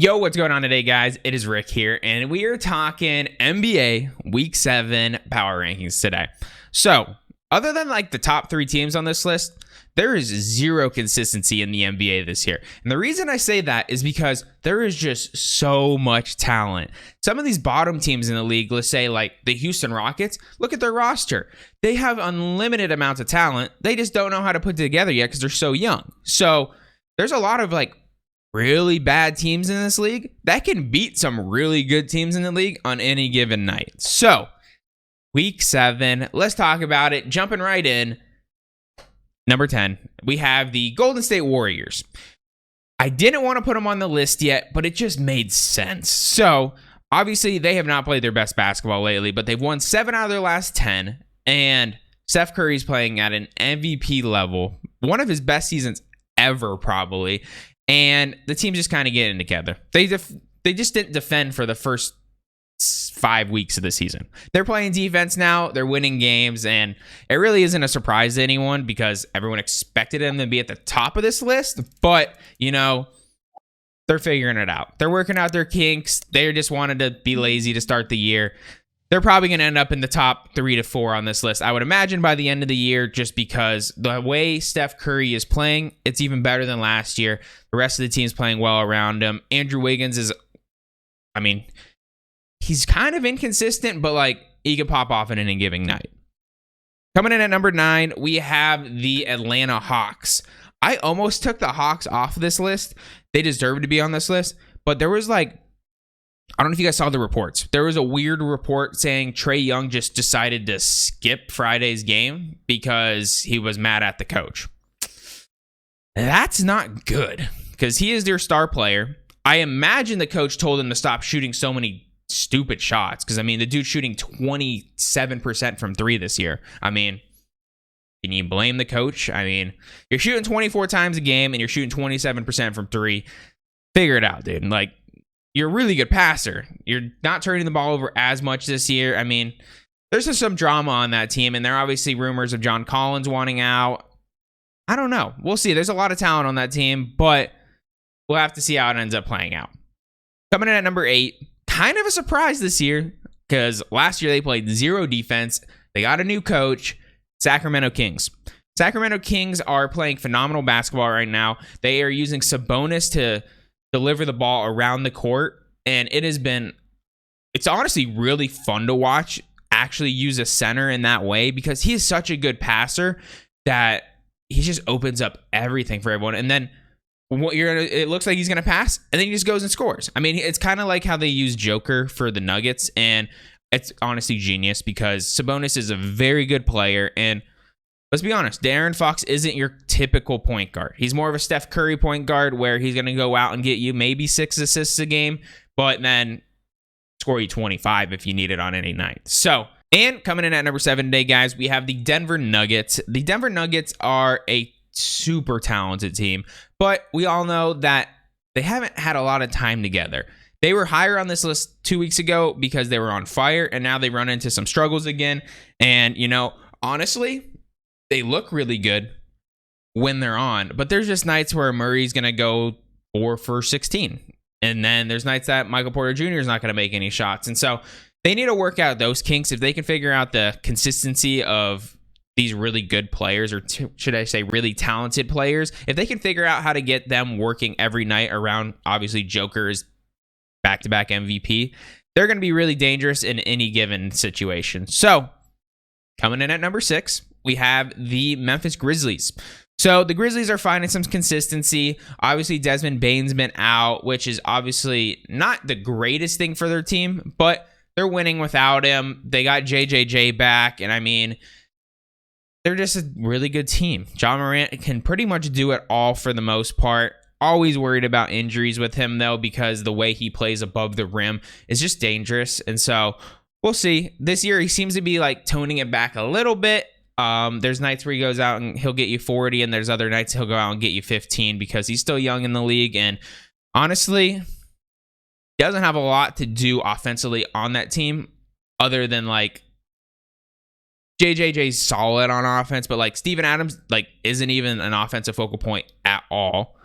Yo, what's going on today, guys? It is Rick here, and we are talking NBA Week 7 power rankings today. So, other than like the top 3 teams on this list, there is zero consistency in the NBA this year. And the reason I say that is because there is just so much talent. Some of these bottom teams in the league, let's say like the Houston Rockets, look at their roster. They have unlimited amounts of talent. They just don't know how to put it together yet because they're so young. So, there's a lot of like really bad teams in this league that can beat some really good teams in the league on any given night. So, Week 7, let's talk about it. Jumping right in, number 10, we have the Golden State Warriors. I didn't want to put them on the list yet, but it just made sense. So, obviously, they have not played their best basketball lately, but they've won 7 out of their last 10, and Steph Curry's playing at an MVP level, one of his best seasons ever, probably. And the team's just kind of getting together. They just didn't defend for the first 5 weeks of the season. They're playing defense now. They're winning games. And it really isn't a surprise to anyone because everyone expected them to be at the top of this list. But, you know, they're figuring it out. They're working out their kinks. They just wanted to be lazy to start the year. They're probably going to end up in the top 3 to 4 on this list, I would imagine, by the end of the year, just because the way Steph Curry is playing, it's even better than last year. The rest of the team's playing well around him. Andrew Wiggins is, he's kind of inconsistent, but like he could pop off in any given night. Coming in at number 9, we have the Atlanta Hawks. I almost took the Hawks off this list. They deserve to be on this list, but there was like, I don't know if you guys saw the reports. There was a weird report saying Trae Young just decided to skip Friday's game because he was mad at the coach. That's not good because he is their star player. I imagine the coach told him to stop shooting so many stupid shots because, the dude's shooting 27% from 3 this year. Can you blame the coach? You're shooting 24 times a game and you're shooting 27% from 3. Figure it out, dude. Like, you're a really good passer. You're not turning the ball over as much this year. There's just some drama on that team, and there are obviously rumors of John Collins wanting out. I don't know. We'll see. There's a lot of talent on that team, but we'll have to see how it ends up playing out. Coming in at number 8, kind of a surprise this year, because last year they played zero defense. They got a new coach, Sacramento Kings. Sacramento Kings are playing phenomenal basketball right now. They are using Sabonis to deliver the ball around the court, and it's honestly really fun to watch actually use a center in that way because he is such a good passer that he just opens up everything for everyone. And then it looks like he's gonna pass, and then he just goes and scores. It's kind of like how they use Joker for the Nuggets, and it's honestly genius because Sabonis is a very good player. And let's be honest, De'Aaron Fox isn't your typical point guard. He's more of a Steph Curry point guard where he's going to go out and get you maybe 6 assists a game, but then score you 25 if you need it on any night. So, and coming in at number 7 today, guys, we have the Denver Nuggets. The Denver Nuggets are a super talented team, but we all know that they haven't had a lot of time together. They were higher on this list 2 weeks ago because they were on fire, and now they run into some struggles again. And, honestly, they look really good when they're on, but there's just nights where Murray's going to go 4 for 16. And then there's nights that Michael Porter Jr. is not going to make any shots. And so they need to work out those kinks. If they can figure out the consistency of these really good players, or should I say really talented players, if they can figure out how to get them working every night around, obviously Joker's back-to-back MVP, they're going to be really dangerous in any given situation. So coming in at number 6, we have the Memphis Grizzlies. So the Grizzlies are finding some consistency. Obviously, Desmond Bane's been out, which is obviously not the greatest thing for their team, but they're winning without him. They got JJJ back, and they're just a really good team. John Morant can pretty much do it all for the most part. Always worried about injuries with him, though, because the way he plays above the rim is just dangerous. And so we'll see. This year, he seems to be like toning it back a little bit. There's nights where he goes out and he'll get you 40, and there's other nights he'll go out and get you 15 because he's still young in the league. And honestly, he doesn't have a lot to do offensively on that team other than like JJJ's solid on offense, but like Steven Adams like isn't even an offensive focal point at all.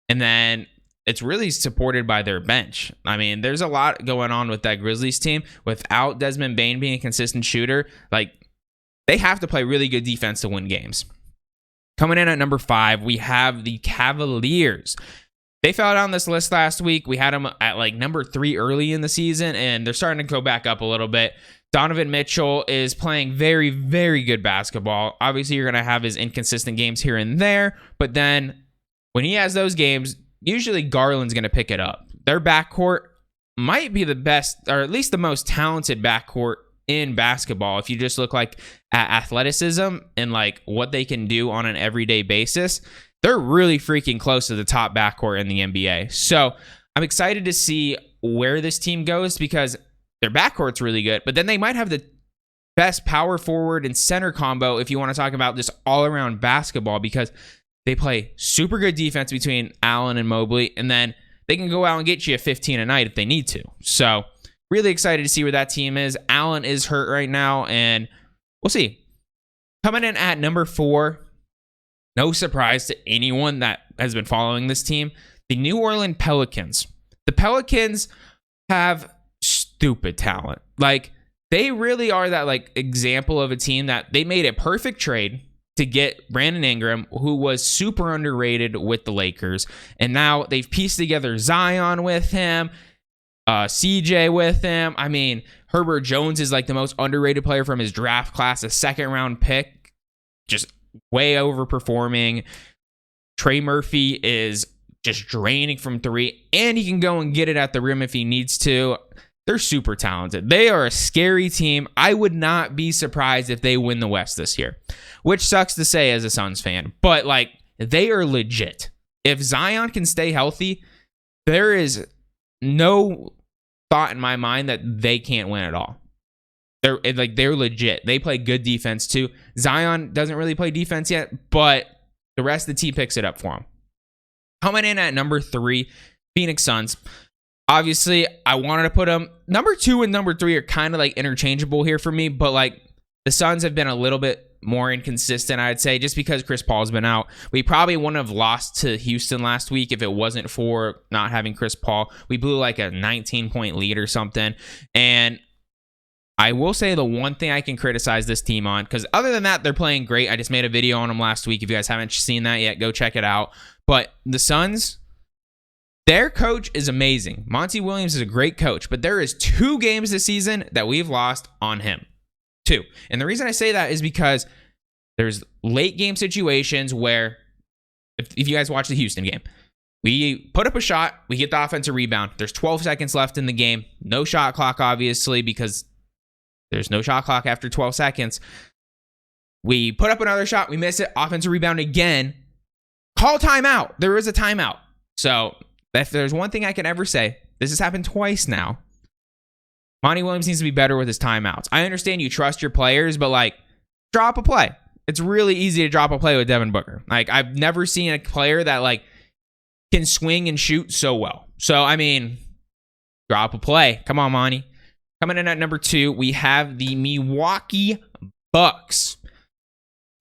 And then it's really supported by their bench. I mean, there's a lot going on with that Grizzlies team. Without Desmond Bane being a consistent shooter, like, they have to play really good defense to win games. Coming in at number 5, we have the Cavaliers. They fell down this list last week. We had them at like number 3 early in the season, and they're starting to go back up a little bit. Donovan Mitchell is playing very, very good basketball. Obviously, you're going to have his inconsistent games here and there, but then when he has those games, usually Garland's going to pick it up. Their backcourt might be the best, or at least the most talented backcourt in basketball. If you just look like at athleticism and like what they can do on an everyday basis, they're really freaking close to the top backcourt in the NBA. So I'm excited to see where this team goes because their backcourt's really good, but then they might have the best power forward and center combo if you want to talk about just all around basketball, because they play super good defense between Allen and Mobley, and then they can go out and get you a 15 a night if they need to. So really excited to see where that team is. Allen is hurt right now, and we'll see. Coming in at number 4, no surprise to anyone that has been following this team, the New Orleans Pelicans. The Pelicans have stupid talent. Like, they really are that like example of a team that they made a perfect trade to get Brandon Ingram, who was super underrated with the Lakers. And now they've pieced together Zion with him, CJ with him. I mean, Herbert Jones is like the most underrated player from his draft class, a 2nd-round pick, just way overperforming. Trey Murphy is just draining from 3, and he can go and get it at the rim if he needs to. They're super talented. They are a scary team. I would not be surprised if they win the West this year, which sucks to say as a Suns fan, but like, they are legit. If Zion can stay healthy, there is no thought in my mind that they can't win at all. They're legit. They play good defense too. Zion doesn't really play defense yet, but the rest of the team picks it up for him. Coming in at number 3, Phoenix Suns. Obviously, I wanted to put them. Number 2 and number 3 are kind of like interchangeable here for me, but like the Suns have been a little bit more inconsistent, I'd say, just because Chris Paul's been out. We probably wouldn't have lost to Houston last week if it wasn't for not having Chris Paul. We blew like a 19-point lead or something. And I will say the one thing I can criticize this team on, because other than that, they're playing great. I just made a video on them last week. If you guys haven't seen that yet, go check it out. But the Suns, their coach is amazing. Monty Williams is a great coach, but there is 2 games this season that we've lost on him. 2. And the reason I say that is because there's late game situations where, if you guys watch the Houston game, we put up a shot, we get the offensive rebound. There's 12 seconds left in the game. No shot clock, obviously, because there's no shot clock after 12 seconds. We put up another shot, we miss it, offensive rebound again. Call timeout. There is a timeout. So if there's one thing I can ever say, this has happened twice now. Monty Williams needs to be better with his timeouts. I understand you trust your players, but like, drop a play. It's really easy to drop a play with Devin Booker. Like, I've never seen a player that like can swing and shoot so well. So, I mean, drop a play. Come on, Monty. Coming in at number 2, we have the Milwaukee Bucks.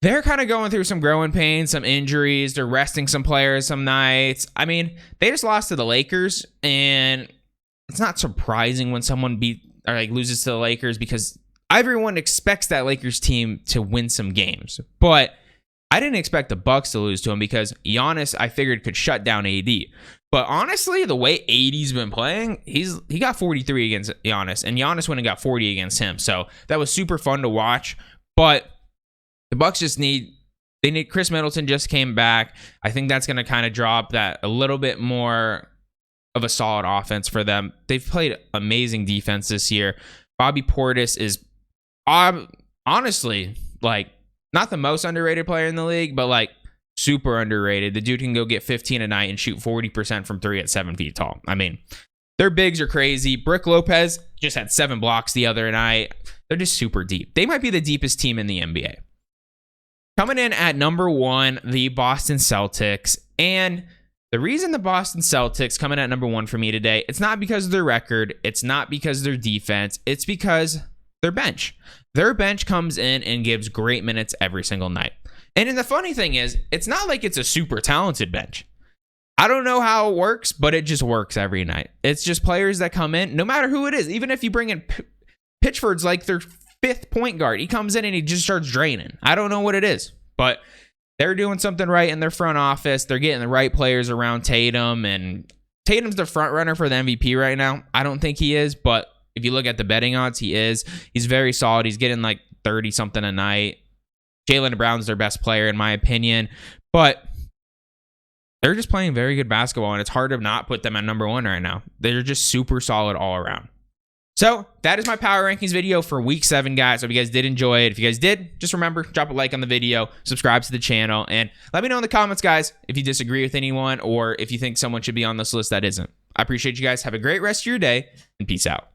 They're kind of going through some growing pains, some injuries. They're resting some players some nights. I mean, they just lost to the Lakers, and it's not surprising when someone loses to the Lakers because everyone expects that Lakers team to win some games. But I didn't expect the Bucks to lose to him because Giannis, I figured, could shut down AD. But honestly, the way AD's been playing, he got 43 against Giannis, and Giannis went and got 40 against him. So that was super fun to watch. But the Bucks just need Chris Middleton just came back. I think that's going to kind of drop that a little bit more of a solid offense for them. They've played amazing defense this year. Bobby Portis is honestly like not the most underrated player in the league, but like super underrated. The dude can go get 15 a night and shoot 40% from 3 at 7 feet tall. I mean, their bigs are crazy. Brook Lopez just had 7 blocks the other night. They're just super deep. They might be the deepest team in the NBA. Coming in at number 1, the Boston Celtics. And the reason the Boston Celtics coming at number 1 for me today, it's not because of their record. It's not because of their defense. It's because their bench. Their bench comes in and gives great minutes every single night. And then the funny thing is, it's not like it's a super talented bench. I don't know how it works, but it just works every night. It's just players that come in, no matter who it is. Even if you bring in Pitchford's like their 5th point guard, he comes in and he just starts draining. I don't know what it is, but they're doing something right in their front office. They're getting the right players around Tatum, and Tatum's the front runner for the MVP right now. I don't think he is, but if you look at the betting odds, he is. He's very solid. He's getting like 30 something a night. Jaylen Brown's their best player in my opinion, but they're just playing very good basketball, and it's hard to not put them at number 1 right now. They're just super solid all around. So that is my power rankings video for week 7, guys. Hope you guys did enjoy it. If you guys did, just remember, drop a like on the video, subscribe to the channel, and let me know in the comments, guys, if you disagree with anyone or if you think someone should be on this list that isn't. I appreciate you guys. Have a great rest of your day, and peace out.